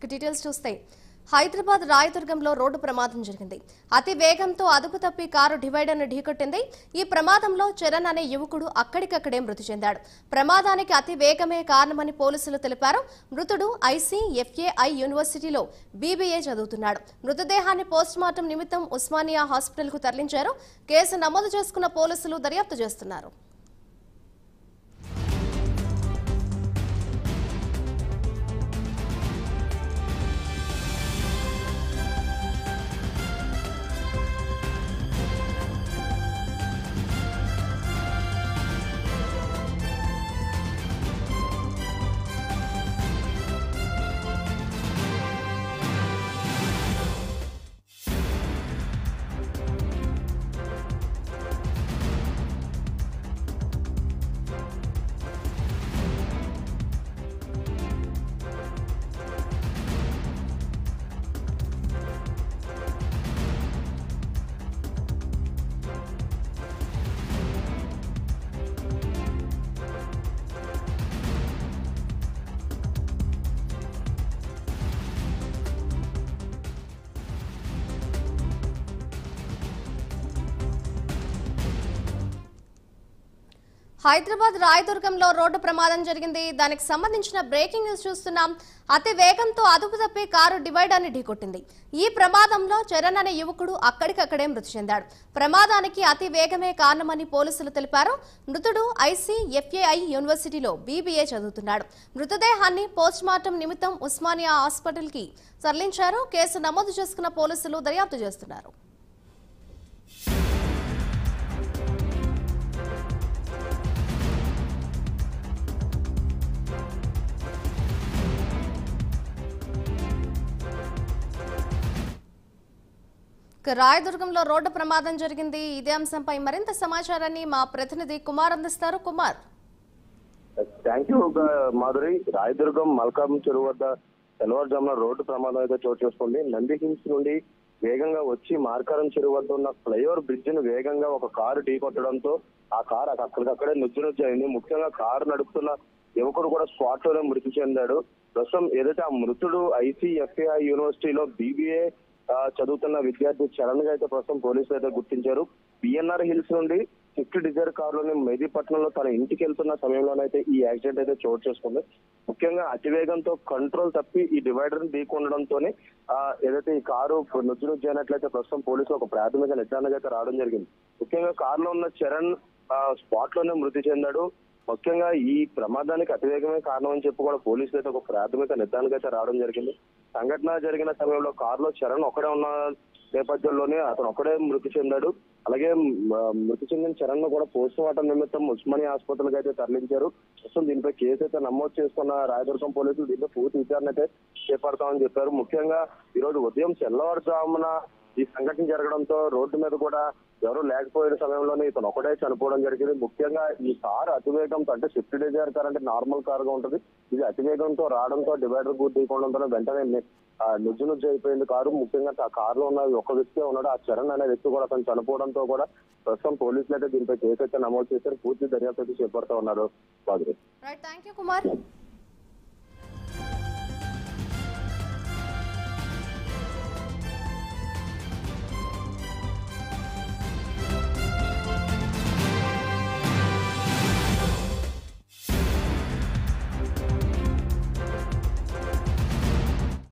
Details చూస్తే Hyderabad రాయదుర్గంలో road ప్రమాదం జరిగింది. అతి వేగంతో అదుపు తప్పి కారు డివైడర్ను ఢీకొట్టింది. ఈ ప్రమాదంలో చరణ్ అనే యువకుడు అక్కడికక్కడే మృతి చెందాడు. ప్రమాదానికి అతి వేగమే కారణమని పోలీసులు తెలిపారు. మృతుడు ఐసీఎఫ్ఏఐ యూనివర్సిటీలో బీబీఏ చదువుతున్నాడు. మృతదేహాన్ని పోస్టుమార్టం నిమిత్తం ఉస్మానియా హాస్పిటల్కు తరలించారు. కేసు నమోదు చేసుకున్న పోలీసులు దర్యాప్తు చేస్తున్నారు. హైదరాబాద్ రాయదుర్గంలో రోడ్డు ప్రమాదం జరిగింది. దానికి సంబంధించిన బ్రేకింగ్ న్యూస్ చూస్తున్నాం. అతి వేగంతో అదుపు తప్పి కారు డివైడర్ని ఢీకొట్టింది. ఈ ప్రమాదంలో చరణ్ అనే యువకుడు అక్కడికక్కడే మృతి చెందాడు. ప్రమాదానికి అతి వేగమే కారణమని పోలీసులు తెలిపారు. మృతుడు ఐసీఎఫ్ఏఐ యూనివర్సిటీలో బీబీఏ చదువుతున్నాడు. మృతదేహాన్ని పోస్టుమార్టం నిమిత్తం ఉస్మానియా హాస్పిటల్కి తరలించారు. కేసు నమోదు చేసుకున్న పోలీసులు దర్యాప్తు చేస్తున్నారు. రాయదుర్గంలో రోడ్డు ప్రమాదం జరిగింది. ఇదే అంశంపై మరింత సమాచారాన్ని మా ప్రతినిధి కుమార్ అందిస్తారు. Kumar, thank you Madhuri. రాయదుర్గం మల్కాం చెరువు వద్ద తెల్లవారుజామున రోడ్డు ప్రమాదం అయితే చోటు చేసుకుంది. నంది హిల్స్ నుండి వేగంగా వచ్చి మార్కారం చెరువు వద్ద ఉన్న ఫ్లైఓవర్ బ్రిడ్జ్ ను వేగంగా ఒక కారు ఢీకొట్టడంతో ఆ కారు అక్కడికక్కడే నుజ్జు అయింది. ముఖ్యంగా కారు నడుపుతున్న యువకుడు కూడా స్పాట్ లోనే మృతి చెందాడు. ప్రస్తుతం ఏదైతే ఆ మృతుడు ఐసీఎఫ్ఏఐ యూనివర్సిటీలో బీబీఏ చదువుతున్న విద్యార్థి చరణ్ గా అయితే ప్రస్తుతం పోలీసులు అయితే గుర్తించారు. బిఎన్ఆర్ హిల్స్ నుండి స్విఫ్ట్ డిజైర్ కారులోని మెహదీపట్నంలో తన ఇంటికి వెళ్తున్న సమయంలోనైతే ఈ యాక్సిడెంట్ అయితే చోటు చేసుకుంది. ముఖ్యంగా అతివేగంతో కంట్రోల్ తప్పి ఈ డివైడర్ ని ఢీకొనడంతోనే ఏదైతే ఈ కారు నుజ్జు అయినట్లయితే ప్రస్తుతం పోలీసులు ఒక ప్రాథమిక నిర్ధారణకు అయితే రావడం జరిగింది. ముఖ్యంగా కారులో ఉన్న చరణ్ స్పాట్ లోనే మృతి చెందాడు. ముఖ్యంగా ఈ ప్రమాదానికి అతివేగమే కారణం అని చెప్పి కూడా పోలీసులు అయితే ఒక ప్రాథమిక నిర్ధారణకు అయితే రావడం జరిగింది. సంఘటన జరిగిన సమయంలో కారులో చరణ్ ఒక్కడే ఉన్న నేపథ్యంలోనే అతను ఒక్కడే మృతి చెందాడు. అలాగే మృతి చెందిన చరణ్ ను కూడా పోస్ట్ మార్టం నిమిత్తం ఉస్మానియా హాస్పిటల్కి అయితే తరలించారు. ప్రస్తుతం దీనిపై కేసు అయితే నమోదు చేసుకున్న రాయదుర్గం పోలీసులు దీంట్లో పూర్తి విచారణ అయితే చేపడతామని చెప్పారు. ముఖ్యంగా ఈ రోజు ఉదయం తెల్లవారుజామున ఈ సంఘటన జరగడంతో రోడ్డు మీద కూడా ఎవరు లేకపోయిన సమయంలోనే ఇతను ఒకటే చనిపోవడం జరిగింది. ముఖ్యంగా ఈ కారు అతివేగంతో, అంటే స్విఫ్ట్ డిజైర్ కార్ అంటే నార్మల్ కార్ గా ఉంటుంది, ఇది అతివేగంతో రావడంతో డివైడర్ పూర్తి తీయడంతో వెంటనే నుజ్జు అయిపోయింది కారు. ముఖ్యంగా ఆ కారులో ఉన్న ఒక వ్యక్తి ఉన్నాడు, ఆ చరణ్ అనే వ్యక్తి కూడా అతను చనిపోవడంతో కూడా ప్రస్తుతం పోలీసులు అయితే దీనిపై కేసు అయితే నమోదు చేశారు. పూర్తి దర్యాప్తు అయితే చేపడతా ఉన్నారు. థాంక్యూ కుమార్.